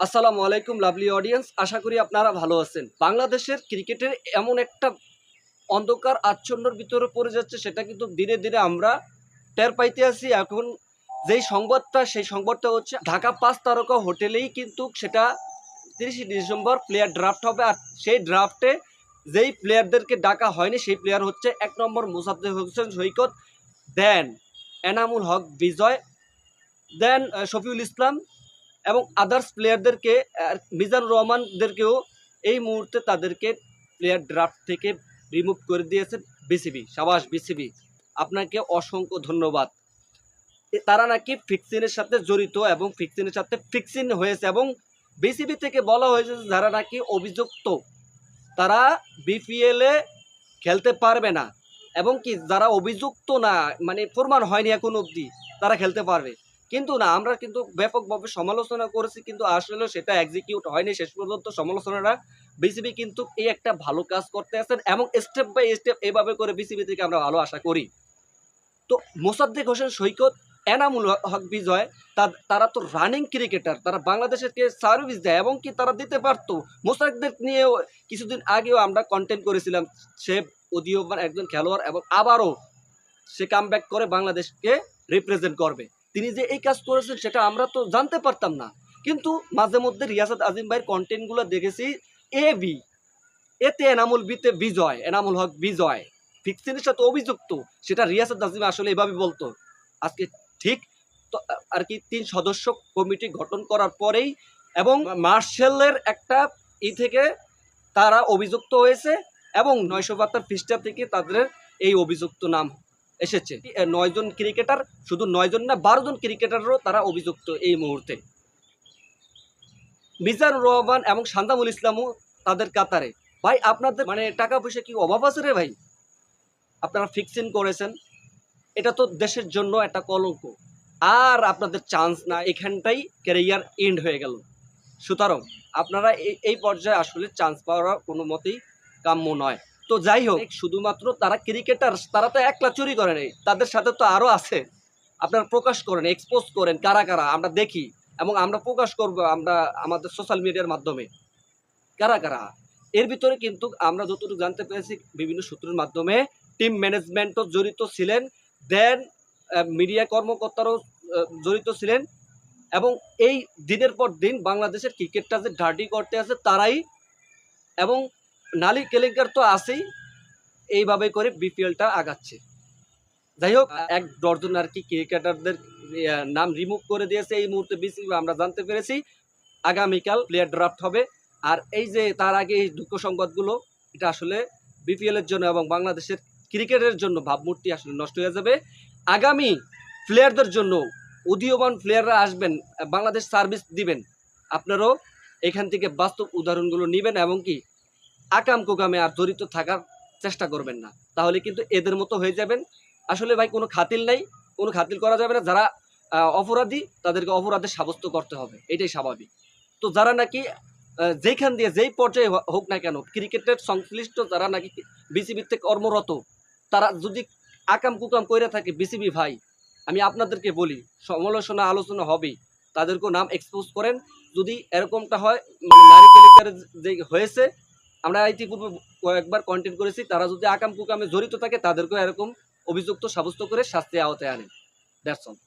আসসালামু আলাইকুম lovely audience, আশা করি আপনারা ভালো আছেন। বাংলাদেশের ক্রিকেটের এমন একটা অন্ধকার আচ্ছন্নর ভিতরে পড়ে যাচ্ছে, সেটা কিন্তু ধীরে ধীরে আমরা টের পাইতে আছি। এখন সেই সংবাদটা হচ্ছে ঢাকা 5 তারকা হোটেলেই কিন্তু সেটা 30 ডিসেম্বর প্লেয়ার ড্রাফট হবে। আর সেই ড্রাফটে যেই প্লেয়ারদেরকে ডাকা হয়নি সেই প্লেয়ার হচ্ছে 1 নম্বর মোসাদ্দেক হোসেন সৈকত, দেন এনামুল হক বিজয়, দেন শফিউল ইসলাম এবং আদার্স প্লেয়ারদেরকে, মিজানুর রহমানদেরকেও এই মুহূর্তে তাদেরকে প্লেয়ার ড্রাফট থেকে রিমুভ করে দিয়েছে বিসিবি। সাবাস বিসিবি, আপনাকে অসংখ্য ধন্যবাদ। তারা নাকি ফিক্সিনের সাথে জড়িত এবং ফিক্সিনের সাথে ফিক্সিন হয়েছে এবং বিসিবি থেকে বলা হয়েছে যারা নাকি অভিযুক্ত তারা বিপিএলে খেলতে পারবে না, এবং কি যারা অভিযুক্ত না, মানে প্রমাণ হয়নি এখন অবধি, তারা খেলতে পারবে। কিন্তু না, আমরা কিন্তু ব্যাপকভাবে সমালোচনা করেছি, কিন্তু আসলে সেটা এক্সিকিউট হয়নি শেষ পর্যন্ত সমালোচনাটা। বিসিবি কিন্তু এই একটা ভালো কাজ করতে আছেন এবং স্টেপ বাই স্টেপ এভাবে করে বিসিবি থেকে আমরা ভালো আশা করি। তো মোসাদ্দেক হোসেন সৈকত, এনামুল হক বিজয়, তারা তো রানিং ক্রিকেটার, তারা বাংলাদেশকে সার্ভিস দেয় এবং কি তারা দিতে পারতো। মোসাদ্দেক নিয়েও কিছুদিন আগেও আমরা কন্টেন্ট করেছিলাম, সে উদীয়মান একজন খেলোয়াড় এবং আবারও সে কামব্যাক করে বাংলাদেশকে রিপ্রেজেন্ট করবে। তিনি যে এই কাজ করেছেন সেটা আমরা তো জানতে পারতাম না, কিন্তু মাঝে মধ্যে রিয়াসাত আজিম ভাইয়ের কন্টেন্টগুলো দেখেছি এ বি, এতে এনামুল হক বিজয় ফিক্সিনের সাথে অভিযুক্ত, সেটা রিয়াসাত আজিম আসলে এভাবে বলতো। আজকে ঠিক তো আর কি 3 সদস্য কমিটি গঠন করার পরেই এবং মার্শালের একটা থেকে তারা অভিযুক্ত হয়েছে এবং 972 পৃষ্ঠা থেকে তাদের এই অভিযুক্ত নাম এসেছে। 9 জন ক্রিকেটার, শুধু 9 জন না 12 জন ক্রিকেটারও তারা অভিযুক্ত এই মুহূর্তে। মিজানুর রহমান এবং সান্দামুল ইসলামও তাদের কাতারে। ভাই, আপনাদের মানে টাকা পয়সা কি অভাব আছে রে ভাই? আপনারা ফিক্সিং করেছেন, এটা তো দেশের জন্য একটা কলঙ্ক। আর আপনাদের চান্স না, এখানটাই ক্যারিয়ার এন্ড হয়ে গেল। সুতরাং আপনারা এই পর্যায়ে আসলে চান্স পাওয়ার কোনো মতেই কাম্য নয়। তো যাই হোক, শুধুমাত্র তারা ক্রিকেটার, তারা তো একলা চুরি করে নেই, তাদের সাথে তো আরও আছে। আপনারা প্রকাশ করেন, এক্সপোজ করেন কারা কারা, আমরা দেখি এবং আমরা প্রকাশ করব আমরা আমাদের সোশ্যাল মিডিয়ার মাধ্যমে কারা কারা। এর ভিতরে কিন্তু আমরা যতটুকু জানতে পেরেছি বিভিন্ন সূত্রের মাধ্যমে টিম ম্যানেজমেন্টও জড়িত ছিলেন, দেন মিডিয়া কর্মকর্তারাও জড়িত ছিলেন, এবং এই দিনের পর দিন বাংলাদেশের ক্রিকেটটা যে ডার্টি করতে আছে তারাই, এবং নালি কেলেঙ্কার তো আছেই, এইভাবে করে বিপিএলটা আগাচ্ছে। যাই হোক, 1 ডজন আর কি ক্রিকেটারদের নাম রিমুভ করে দিয়েছে এই মুহূর্তে বিসিবি, আমরা জানতে পেরেছি। আগামীকাল প্লেয়ার ড্রাফট হবে। আর এই যে তার আগে এই দুঃখ সংবাদগুলো, এটা আসলে বিপিএল এর জন্য এবং বাংলাদেশের ক্রিকেটের জন্য ভাবমূর্তি আসলে নষ্ট হয়ে যাবে। আগামী প্লেয়ারদের জন্য উদীয়মান প্লেয়াররা আসবেন, বাংলাদেশ সার্ভিস দিবেন, আপনারাও এখান থেকে বাস্তব উদাহরণগুলো নেবেন এবং কি আকাম কুকামে আর জড়িত থাকার চেষ্টা করবেন না, তাহলে কিন্তু এদের মতো হয়ে যাবেন। আসলে ভাই কোনো খাতিল নাই, কোনো খাতিল করা যাবে না। যারা অপরাধী তাদেরকে অপরাধে সাব্যস্ত করতে হবে, এটাই স্বাভাবিক। তো যারা নাকি যেখান দিয়ে যেই পর্যায়ে হোক না কেন ক্রিকেটের সংশ্লিষ্ট যারা নাকি বিসিবিতে কর্মরত, তারা যদি আকাম কুকাম করে থাকে, বিসিবি ভাই আমি আপনাদেরকে বলি, সমালোচনা আলোচনা হবেই, তাদেরকেও নাম এক্সপোজ করেন। যদি এরকমটা হয়, মানে নারী কেলেঙ্কারি যে হয়েছে, আমরা ইতিপূর্বে কয়েকবার কন্টেন্ট করেছি, তারা যদি আকাম কুকামে জড়িত থাকে তাদেরকেও এরকম অভিযুক্ত সাব্যস্ত করে শাস্তি আওতায় আনেন। That's all.